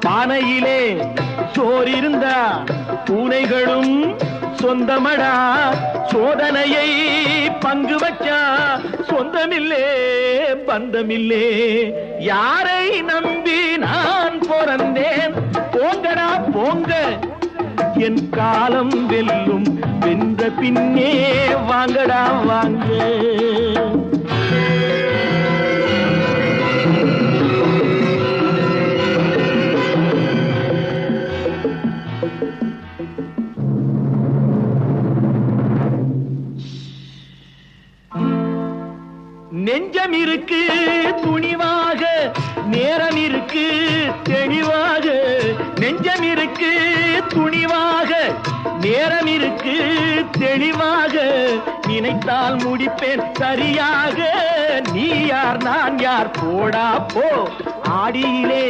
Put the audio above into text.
பானையிலே சோறிருந்தா பூனைகளும் சொந்தமடா. சோதனையை பங்கு வச்சா சொந்தமில்லே பந்தமில்லே. யாரை நம்பி நான் பிறந்தேன்? போங்கடா போங்க, என் காலம் வெல்லும். வென்ற பின்னே வாங்கடா வாங்க. நெஞ்சம் இருக்கு துணிவாக, நேரம் இருக்கு தெளிவாக. நெஞ்சம் இருக்கு துணிவாக, நேரம் இருக்கு தெளிவாக. நினைத்தால் முடிப்பேன் சரியாக. நீ யார் நான் யார் போடா போ. ஆடியிலே